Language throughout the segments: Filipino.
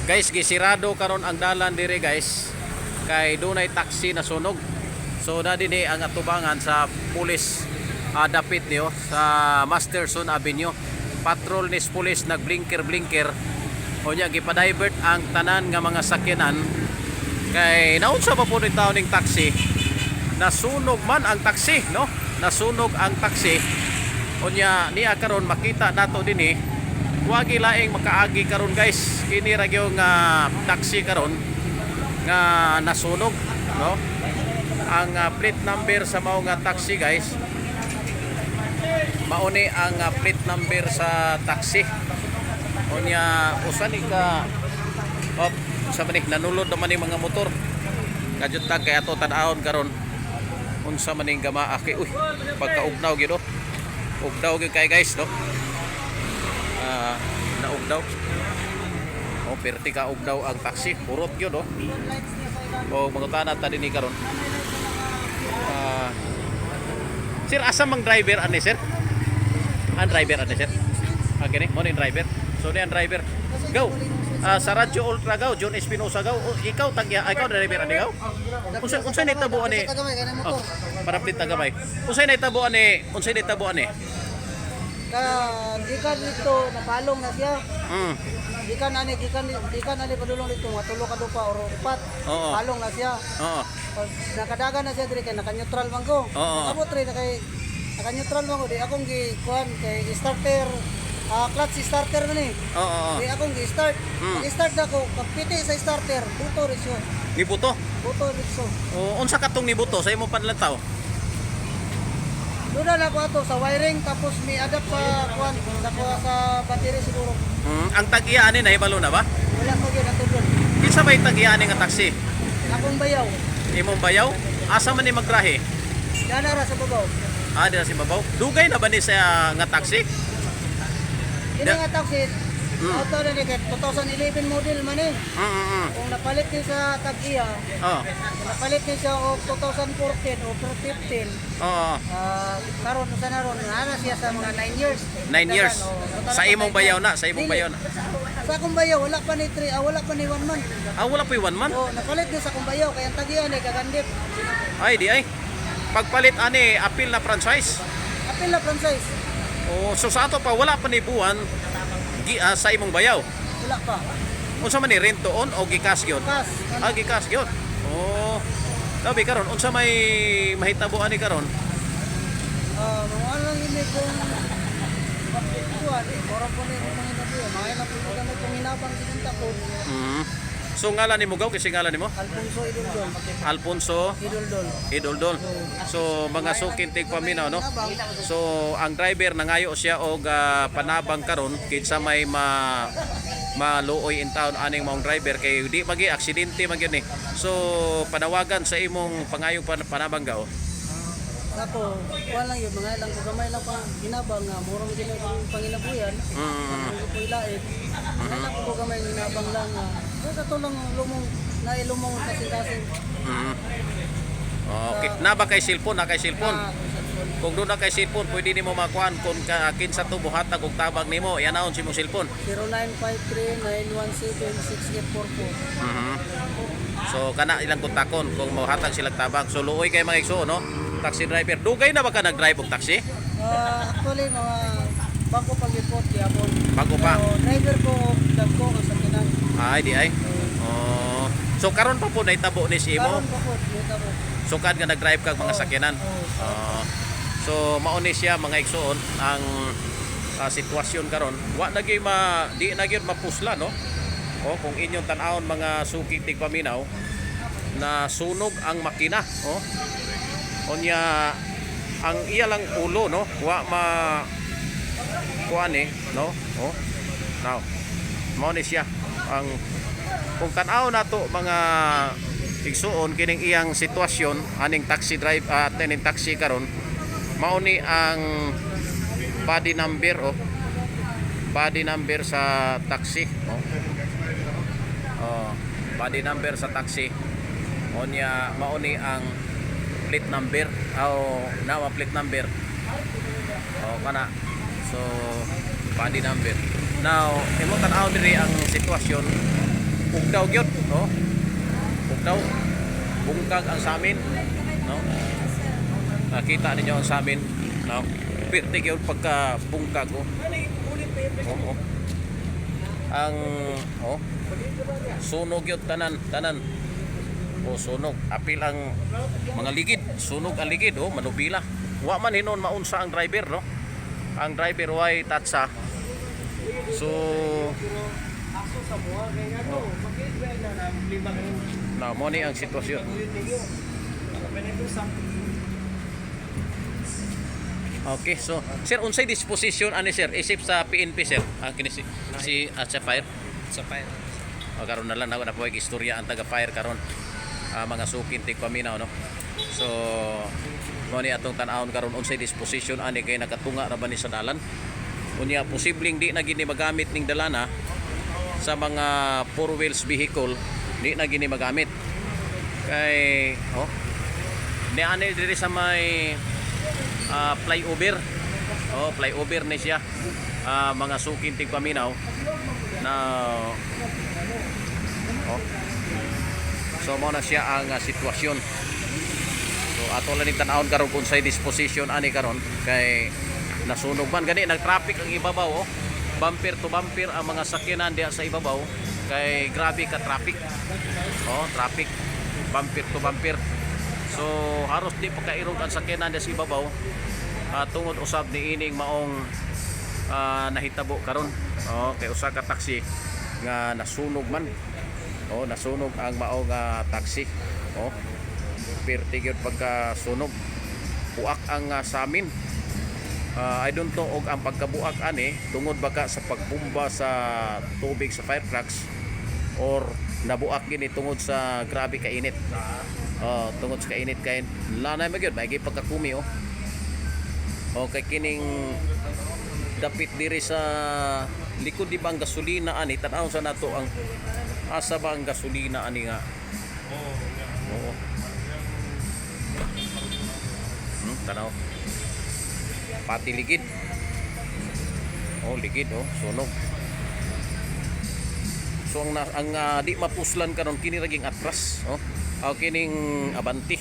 Guys, gisirado karon ang dalan dire guys. Kay dunay taxi na sunog. So na dinhi ang atubangan sa pulis dapit niyo sa Masterson Avenue. Patrol nis pulis nagblinker-blinker. Unya gipa-divert ang tanan nga mga sakyanan. Kay naunsa pa po ni taon ning taxi. Nasunog man ang taxi, no? Nasunog ang taxi. Unya niya karon makita nato dinhi. Wagi laing makaagi karon guys. Kini ra gyud nga taxi karon nga nasunog, no? Ang plate number sa mao nga taxi guys. Mauni ang plate number sa taxi. Unya usa ni ka sa manik nanulod naman yung mga motor. Kajutan kay ato tan-awon karon. Unsa man ning gamaa kay uy pagkaugnaw gyud oh. Ugdaw gyud kay guys, no? Naugdaw. Perti ka ugdaw ang taxi, purot gyud oh. O mangutana ta dinhi karon. Sir, asa mang driver ani sir? Ang driver ani sir? Okay ni, mo ni driver. So ni ang driver. Go. Sa Radyo Ultra gaw, John Espinosa gaw. Ikaw tagya, ikaw driver ani gaw. Unsa ni tabo ani? Oh, para plit tagamay. Unsa ni tabo ani? Unsa ni tabo ani? Gikan dito napalong na siya. Gikan ani padulong dito mga tulo ka dupa or upat. Palong na siya. Oo. Nakadagan na siya dire kay naka-neutral man ko. Abot re naka-neutral man ko di akong gikuan kay starter clutch starter man eh. Di akong gi-start. Gi-start na ko pagpiti sa starter, buto ri siya. Nibuto? Buto ri siya. Unsa katong nibuto sa imong panlantaw? Doon na ko ato sa wiring tapos may adapt sa kuan sa battery siguro. Ang tag-iya ani nahibalo na ba? Wala ko gyud atudlon. Kinsa may tag-iya ani nga taxi? Akong bayaw. Imong bayaw? Asa man ni magtrahe? Dana ra sa babaw. Dira si babaw. Dugay na ba ni sa nga taxi? Ini nga taxi. Auto na ni 2011 model man eh. Kung napalit din sa tag-iya. Napalit din siya og 2014 o 2015. Karon sa naron ana siya sa mga 9 years. 9 years. Sa imong bayaw na, sa imong bayaw na. Sa akong bayaw wala pa ni 3, wala pa ni 1 month. Wala pa 1 month. Napalit din sa akong bayaw kay ang tag-iya ni gagandip. Ay di ay. Pagpalit ani apil na franchise. Apil na franchise. So sa ato pa wala pa ni buwan sa imong bayaw. Wala pa. Unsa man ni rent to own o gikas gyud? Cash. Gikas gyud. Labi karon unsa may mahitabo ani karon? Mga lang ini kung kuan ora po ni mga nabi, mga ilang po kami kuminabang dinta ko. So ngalan nimo gaw kasi ngalan nimo? Alfonso Idoldol. Alfonso Idoldol. So mga sukin tig paminaw no. So ang driver nangayo siya og panabang karon kinsa may maluoy in town aning maong driver kay di magi aksidente man gyud ni. So panawagan sa imong pangayong panabang gaw. Ako, wala lang yun, mga ilang gamay lang pang ginabang nga murong ginabang panginabuyan. Ang po ilaid. Mga ilang po gamay ginabang lang nga. Sa tulong lumong kasing-kasing. Okay. Na ba kay cellphone? Na kay cellphone? Kung doon na kay cellphone, pwede nimo makuan kung kinsa to buhatag og tabang nimo. Yan naon si mong cellphone. 0953-917-6844. So kana ilang kontakon kung mahatag sila tabang. So luoy kay mga igso no. Taxi driver. Dugay na ba ka nag-drive og taxi? Actually mga bago pag-report gyapon. Bago pa. Driver ko dagko ang sakinan. Ay di ay. So karon pa po nahitabo ni si imo. Karon pa po nahitabo. So kad nga nag-drive kag mga sakyanan. So mauni siya mga igsoon ang sitwasyon karon. Wa na gyud di na gyud mapusla no. Kung inyong tan-awon mga suki tig paminaw na sunog ang makina, Onya ang iya lang ulo no, wa ma kuan no. Now. Mao ni siya ang kung tan-aw nato mga igsuon kining iyang sitwasyon aning taxi drive aning taxi karon mao ni ang body number body number sa taxi body number sa taxi onya mao ni ang plate number nawa plate number kana so body number now imo tan-aw diri ang sitwasyon ugdaw gyud, no? Ugdaw. Bungkag ang samin, no? Nakita ninyo ang samin, no? Pirti gyud pagka bungkag, oh. Oh. Ang sunog yun tanan o sunog apil ang mga ligid, sunog ang ligid, manubila, wa man hinon maunsa ang driver, no? Ang driver way tatsa, so na mo ni ang sitwasyon. Okay, so sir, unsay disposition ani sir isip sa PNP sir? Kini si sa fire. Sa fire. Karon na lang na po istorya ang taga fire karon. Mga sukin ti paminaw, no. So mo ni atong tan-awon karon unsay disposition ani kay nakatunga ra ba ni sa dalan. Unya posibleng di na gini magamit ning dalana sa mga four wheels vehicle, di na gini magamit. Kay ni ani diri sa may flyover. Flyover ni siya. Mga sukin tig paminaw na so mo na siya ang sitwasyon. So ato lang ni tan-awon karon kung say disposition ani karon kay nasunog man gani nag-traffic ang ibabaw, bumper to bumper ang mga sakyanan diya sa ibabaw kay grabe ka traffic. Traffic bumper to bumper. So haros di pa kairog ang sakyanan diya sa ibabaw tungod usab ni ining maong nahitabo karon. Kay usa ka taxi nga nasunog man. Nasunog ang maong taxi. Pirti gyud pagka sunog. Buak ang samin. I don't know og ang pagkabuak ani tungod baka sa pagbomba sa tubig sa fire trucks or nabuak gini tungod sa grabe ka init. Tungod sa kainit kay lanay magyud may pagkakumi. Kay kining dapit diri sa likod di ba ang gasolina ani tan-aw sa nato ang asa ba ang gasolina ani nga. Tanaw pati ligid. Ligid, sunog. So ang di mapuslan karon kini raging atras, kining abanti.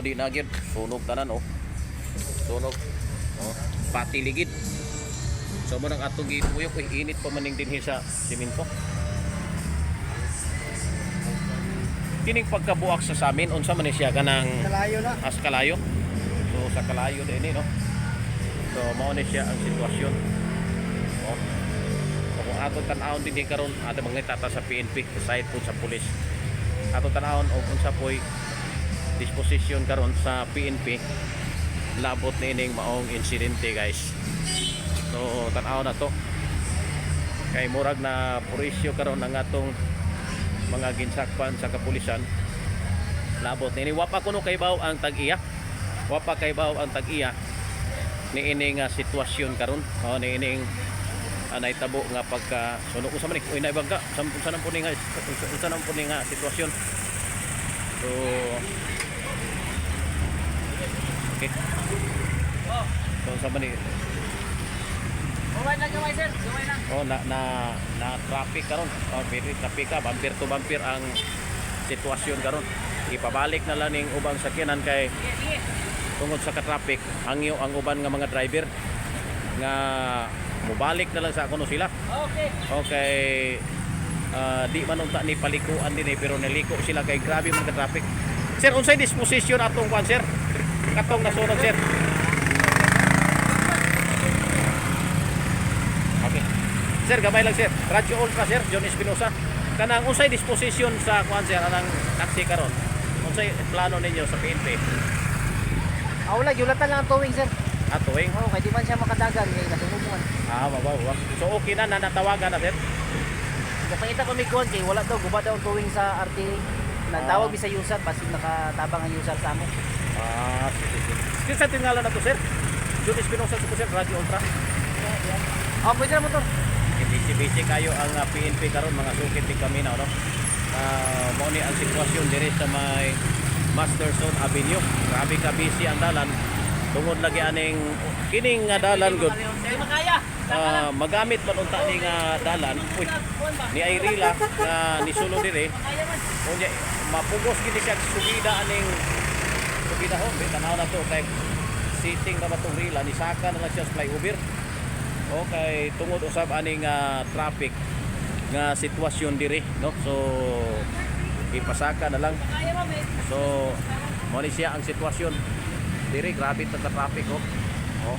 Di na gyud sunog tanan, sunog. Pati ligid. So mo nang atong gipuyok init pa maning dinhi sa semento. Kining pagkabuak sa samin unsa man ni siya kanang Kalayo na. Kalayo. So sa kalayo din no. So mao ni siya ang sitwasyon. Kung ato tan-awon dinhi karon ato mangitata sa PNP sa site po sa pulis. Ato tan-awon og unsa poy disposition karon sa PNP labot ni ining maong insidente, guys. So tan-aw na to kay murag na purisyo karon ang atong mga ginsakpan sa kapulisan labot ni wapa kuno kay baw ang tag-iya, wapa kay baw ang tag-iya ni ining sitwasyon karon. Ni ining naitabo nga pagka sunog usa man ni uy naibag ka sa nang puni nga sitwasyon. So okay. So sa man ni Gawin lang gawin sir, gawin lang. Na traffic karon. Very traffic ka, bumper to bumper ang sitwasyon karon. Ipabalik na lang ning ubang sakyanan kay tungod sa ka-traffic ang uban nga mga driver nga mubalik na lang sa kuno sila. Okay. Di man unta ni palikuan din pero naliko sila kay grabe man ka-traffic. Sir, unsay disposition atong kwan sir? Katong nasunog sir. Sir, gamay lang sir. Radio Ultra sir, John Espinosa. Kanang unsay disposition sa kuan sir anang taxi karon? Unsay plano ninyo sa PNP? Wala, yulatan lang ang towing sir. Tuwing? Kaya di man siya makadagan kay nasunog man. Mabawa. So okay na natawagan na sir. Kapangita ko may kuwan kay wala daw guba daw ang towing sa RTA. Nagtawag sa user basig nakatabang ang user sa amo. Sige. Sa tingala na to sir. John Espinosa sa sir, Radio Ultra. Pwede na motor. Busy kayo ang PNP karon mga sukit ni kami na mao ni ang sitwasyon diri sa may Masterson Avenue. Grabe ka busy ang dalan tungod lagi aning kining nga dalan gud. Di makaya. magamit man unta ni nga dalan uy ni Ayrila nga nisulo dire unya mapugos gid siya subida aning subida ho tanaw na to kay sitting na matong rila ni saka na lang siya sa flyover okay tungod usab aning traffic nga sitwasyon dire no so ipasaka na lang so mo ni siya ang sitwasyon dire grabe ta traffic oh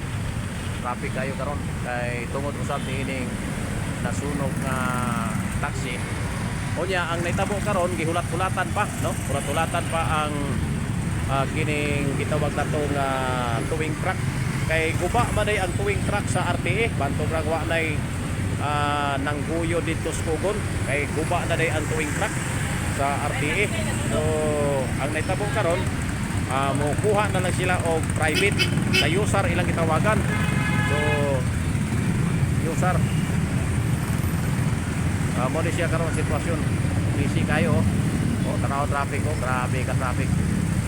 traffic kayo karon kay tungod usab ni ining nasunog nga taxi unya ang naitabo karon gihulat-hulatan pa no hulat-hulatan pa ang kining gitawag nato nga towing truck kay guba man day ang towing truck sa RTE bantog ra wa nay nangguyo dito sa Pugon kay guba na day ang towing truck sa RTE so ang naitabo karon mukuha na lang sila og private na user ilang gitawagan so user mo ni siya karon sitwasyon busy kayo tanaw traffic grabe ka traffic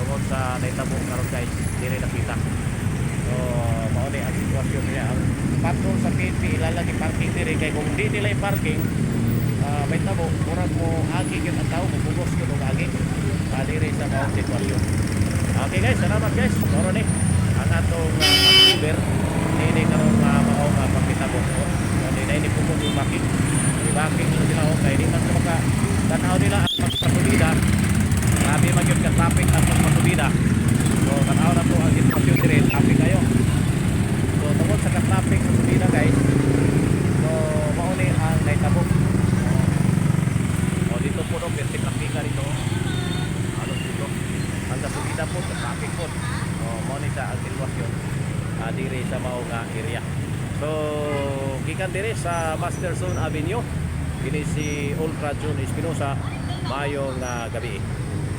tungod sa naitabo karon guys dire nakita so mao ni ang sitwasyon niya ang patrol sa PNP ilalagay parking dire kay kung di nila parking may tabo murag mo agi gyud ang tao mupugos gyud og agi dire sa mao sitwasyon. Okay guys, salamat guys. Moro ni ang atong Uber ini karon mao nga pagkitabo. Ni pugos yung parking. Di-parking sila kay di man maka tanaw nila ang pagpasubida. Grabe man gyud ka traffic ang pagpasubida. So tanaw na to ang sitwasyon dire traffic kayo. So tungod sa traffic sa subida guys. So mao ni ang naitabo. Dito po no perti traffic dito. Halos dito. Hanggang subida po sa traffic po. Mao ni sa ang sitwasyon dire sa mao nga area. So gikan dire sa Masterson Avenue kini si Ultra June Espinosa mayong gabi.